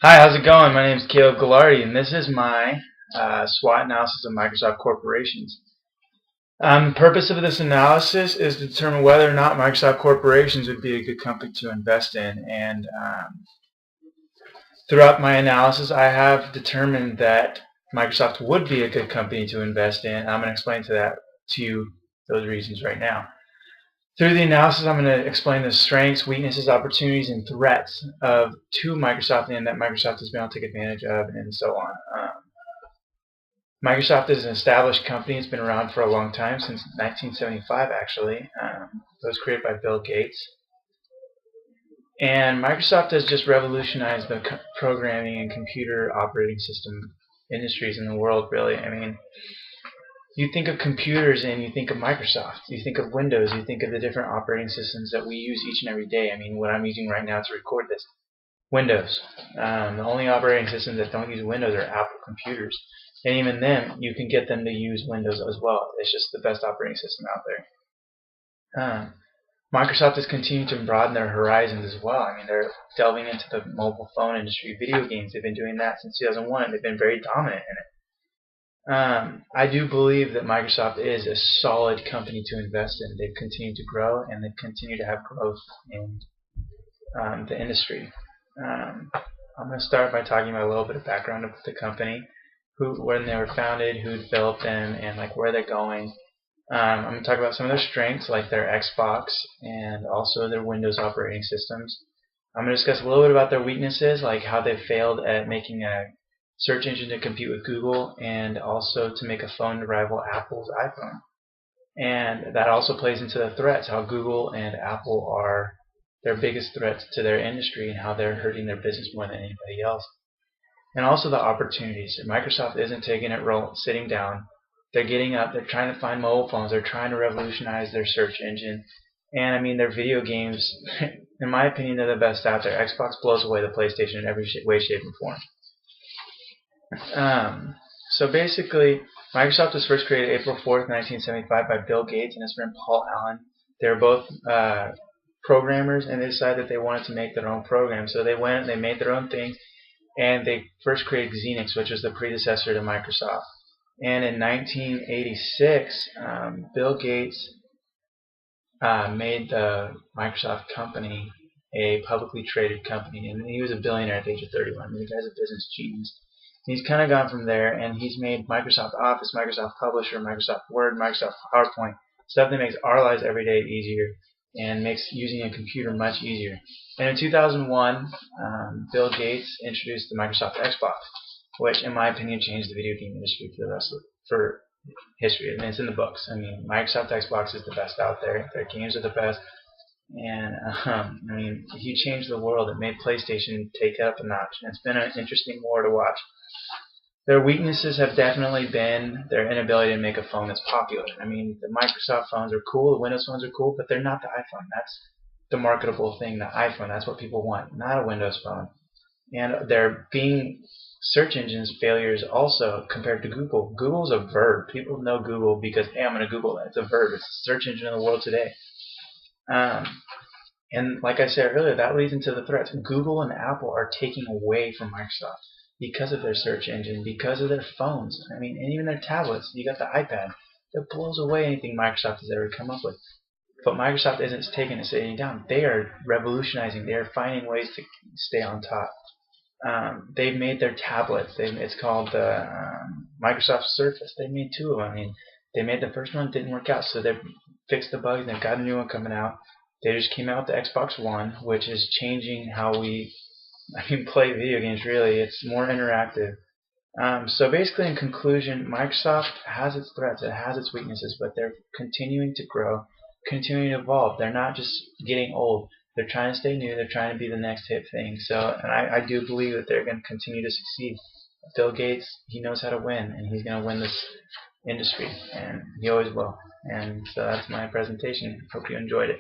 Hi, how's it going? My name is Gagliardi, and this is my SWOT analysis of Microsoft corporations. The purpose of this analysis is to determine whether or not Microsoft corporations would be a good company to invest in. And throughout my analysis, I have determined that Microsoft would be a good company to invest in. I'm going to explain to you those reasons right now. Through the analysis, I'm going to explain the strengths, weaknesses, opportunities, and threats to Microsoft and that Microsoft has been able to take advantage of, and so on. Microsoft is an established company. It's been around for a long time, since 1975 actually. It was created by Bill Gates. And Microsoft has just revolutionized the programming and computer operating system industries in the world, really. I mean, you think of computers and you think of Microsoft. You think of Windows. You think of the different operating systems that we use each and every day. I mean, what I'm using right now to record this. Windows. The only operating systems that don't use Windows are Apple computers. And even then, you can get them to use Windows as well. It's just the best operating system out there. Microsoft has continued to broaden their horizons as well. I mean, they're delving into the mobile phone industry, video games. They've been doing that since 2001, and they've been very dominant in it. I do believe that Microsoft is a solid company to invest in. They've continued to grow, and they continue to have growth in the industry. I'm going to start by talking about a little bit of background of the company, when they were founded, who developed them, and like where they're going. I'm going to talk about some of their strengths, like their Xbox and also their Windows operating systems. I'm going to discuss a little bit about their weaknesses, like how they failed at making a search engine to compete with Google, and also to make a phone to rival Apple's iPhone. And that also plays into the threats, how Google and Apple are their biggest threats to their industry and how they're hurting their business more than anybody else. And also the opportunities. Microsoft isn't taking it sitting down. They're getting up. They're trying to find mobile phones. They're trying to revolutionize their search engine. And I mean, their video games, in my opinion, they're the best out there. Xbox blows away the PlayStation in every way, shape, and form. So basically, Microsoft was first created April 4th, 1975 by Bill Gates and his friend Paul Allen. They were both programmers, and they decided that they wanted to make their own program. So they went and they made their own thing. And they first created Xenix, which was the predecessor to Microsoft. And in 1986, Bill Gates made the Microsoft company a publicly traded company, and he was a billionaire at the age of 31. I mean, the guy's a business genius. And he's kind of gone from there, and he's made Microsoft Office, Microsoft Publisher, Microsoft Word, Microsoft PowerPoint, stuff that makes our lives every day easier and makes using a computer much easier. And in 2001, Bill Gates introduced the Microsoft Xbox, which, in my opinion, changed the video game industry for history. I mean, it's in the books. I mean, Microsoft Xbox is the best out there. Their games are the best. And, I mean, he changed the world. It made PlayStation take it up a notch. And it's been an interesting war to watch. Their weaknesses have definitely been their inability to make a phone that's popular. I mean, the Microsoft phones are cool, the Windows phones are cool, but they're not the iPhone. That's the marketable thing, the iPhone. That's what people want, not a Windows phone. And there being search engines failures also compared to Google. Google's a verb. People know Google because, hey, I'm going to Google that. It's a verb. It's the search engine of the world today. And like I said earlier, that leads into the threats. Google and Apple are taking away from Microsoft because of their search engine, because of their phones. I mean, and even their tablets. You got the iPad. It blows away anything Microsoft has ever come up with. But Microsoft isn't taking it sitting down. They are revolutionizing. They are finding ways to stay on top. They've made their tablets. It's called the Microsoft Surface. They made two of them. I mean, they made the first one, didn't work out, so they fixed the bugs. They've got a new one coming out. They just came out with the Xbox One, which is changing how we play video games. Really, it's more interactive. So basically, in conclusion, Microsoft has its threats, it has its weaknesses, but they're continuing to grow, continuing to evolve. They're not just getting old. They're trying to stay new. They're trying to be the next hip thing. So, and I do believe that they're going to continue to succeed. Bill Gates, he knows how to win, and he's going to win this industry, and he always will. And so that's my presentation. Hope you enjoyed it.